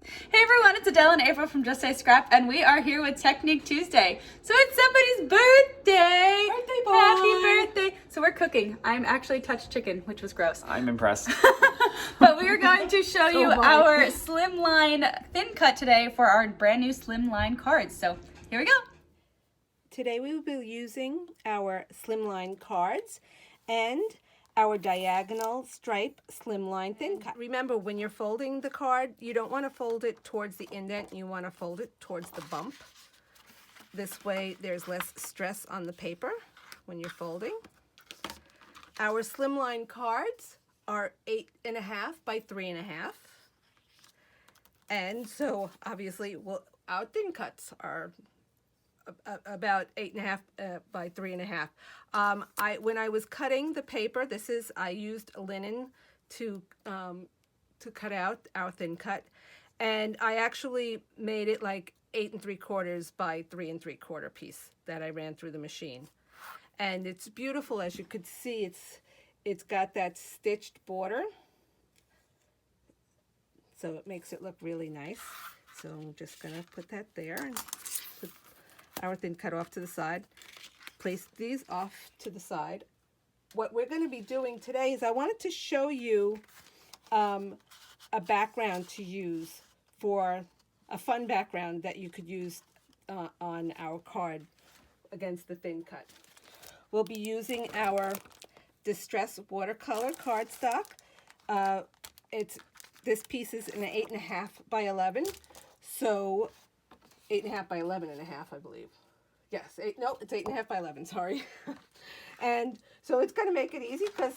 Hey everyone, it's Adele and April from Just Say Scrap, and we are here with Technique Tuesday. So it's somebody's birthday! Birthday boy! Happy birthday! So we're cooking. I'm actually touched chicken, which was gross. I'm impressed. But we are going to show you am I. our Slimline thin cut today for our brand new Slimline cards. So here we go. Today we will be using our Slimline cards and our diagonal stripe Slimline thin cut. Remember, when you're folding the card, you don't want to fold it towards the indent, you want to fold it towards the bump. This way there's less stress on the paper when you're folding. Our Slimline cards are 8.5 by 3.5. And so obviously, our thin cuts are about 8.5 by 3.5. When I was cutting the paper, I used linen to cut out our thin cut, and I actually made it like 8 3/4 by 3 3/4 piece that I ran through the machine, and it's beautiful. As you could see, it's got that stitched border, so it makes it look really nice. So I'm just gonna put that there and put our thin cut off to the side. Place these off to the side. What we're going to be doing today is I wanted to show you a background to use for a fun background that you could use on our card against the thin cut. We'll be using our Distress watercolor cardstock. This piece is an 8.5 by 11, so 8.5 by 11.5, I believe. Yes, it's 8.5 by 11, sorry. And so it's going to make it easy because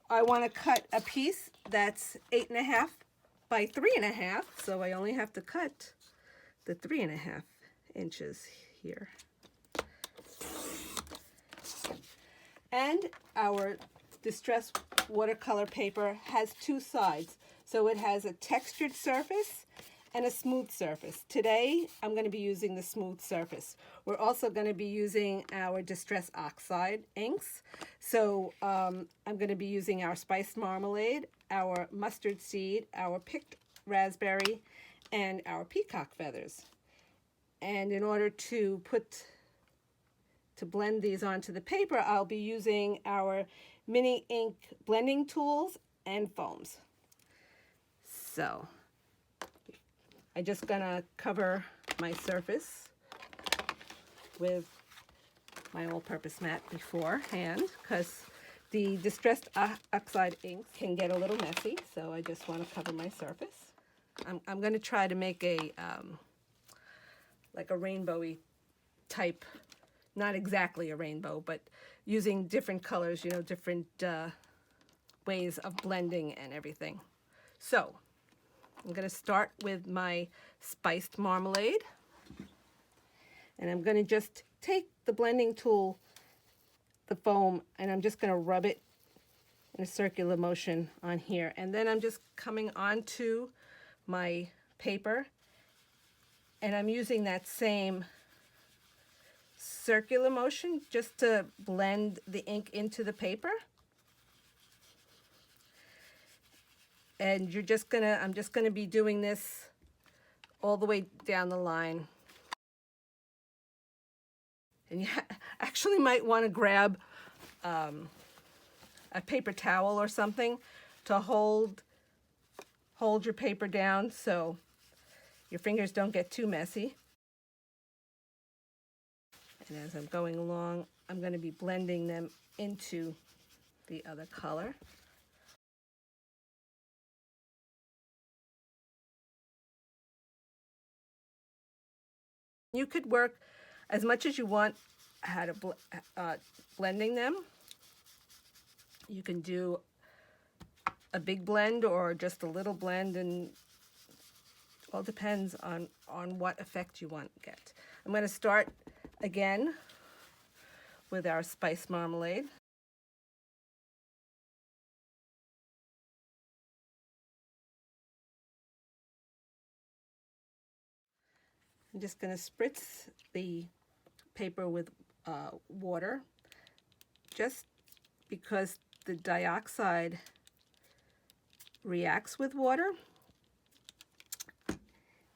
I want to cut a piece that's 8.5 by 3.5, so I only have to cut the 3.5 inches here. And our Distress watercolor paper has two sides, so it has a textured surface and a smooth surface. Today, I'm going to be using the smooth surface. We're also going to be using our Distress Oxide inks. So I'm going to be using our spiced marmalade, our mustard seed, our picked raspberry, and our peacock feathers. And in order to blend these onto the paper, I'll be using our mini ink blending tools and foams. So I'm just gonna cover my surface with my all-purpose mat beforehand because the Distressed Oxide inks can get a little messy, so I just want to cover my surface. I'm going to try to make like a rainbowy type, not exactly a rainbow, but using different colors, different ways of blending and everything. So I'm going to start with my spiced marmalade, and I'm going to just take the blending tool, the foam, and I'm just going to rub it in a circular motion on here, and then I'm just coming onto my paper, and I'm using that same circular motion just to blend the ink into the paper. And I'm just gonna be doing this all the way down the line. And you actually might want to grab a paper towel or something to hold your paper down so your fingers don't get too messy. And as I'm going along, I'm going to be blending them into the other color. You could work as much as you want how to blending them. You can do a big blend or just a little blend, and all depends on what effect you want to get. I'm going to start again with our spiced marmalade. I'm just going to spritz the paper with water, just because the dioxide reacts with water.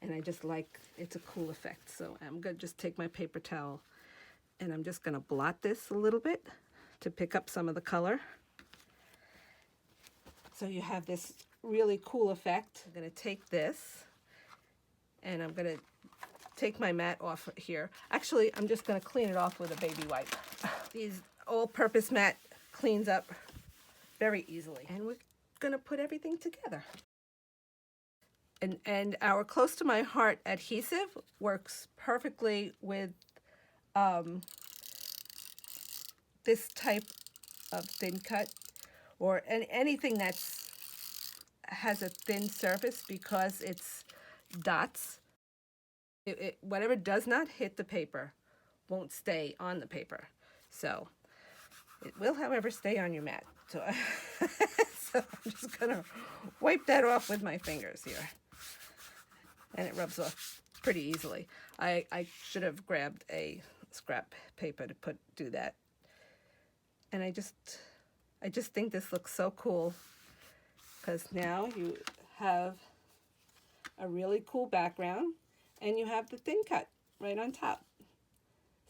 and I just like, it's a cool effect. So I'm going to just take my paper towel and I'm just going to blot this a little bit to pick up some of the color. So you have this really cool effect. I'm going to take this and I'm going to take my mat off here. Actually, I'm just going to clean it off with a baby wipe. These all-purpose mat cleans up very easily. And we're going to put everything together. And our Close to My Heart adhesive works perfectly with this type of thin cut, or anything that's has a thin surface, because it's dots. Whatever does not hit the paper won't stay on the paper. So it will, however, stay on your mat. So, so I'm just gonna wipe that off with my fingers here. And it rubs off pretty easily. I should have grabbed a scrap paper to do that. And I just think this looks so cool, because now you have a really cool background and you have the thin cut right on top.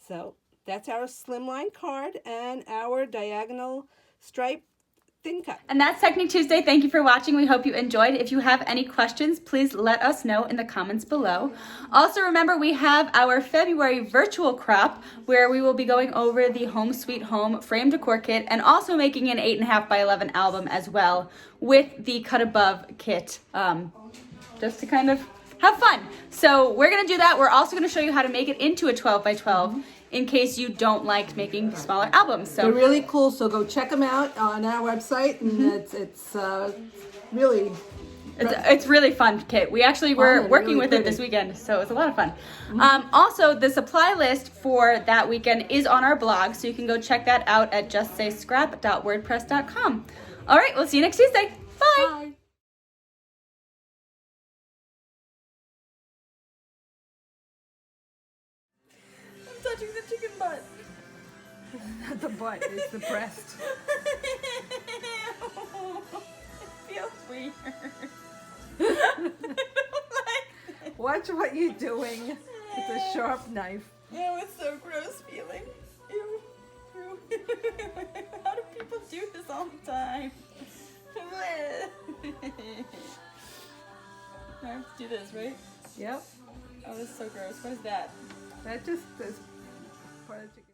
So that's our Slimline card and our diagonal stripe thin cut. And that's Technique Tuesday. Thank you for watching. We hope you enjoyed. If you have any questions, please let us know in the comments below. Also, remember, we have our February virtual crop where we will be going over the Home Sweet Home frame decor kit and also making an 8.5 by 11 album as well with the Cut Above kit, just to kind of have fun. So we're going to do that. We're also going to show you how to make it into a 12 by 12 in case you don't like making smaller albums. So they're really cool, so go check them out on our website, and it's really... It's really fun kit. We actually were working with it this weekend, so it was a lot of fun. Also, the supply list for that weekend is on our blog, so you can go check that out at justsayscrap.wordpress.com. All right, we'll see you next Tuesday. Bye. Bye. I'm touching the chicken butt. Not the butt, it's the breast. It feels weird. Watch what you're doing. It's a sharp knife. Oh, it's so gross feeling. Ew. Ew. How do people do this all the time? I have to do this, right? Yep. Oh, this is so gross. What is that? That just is part of the chicken.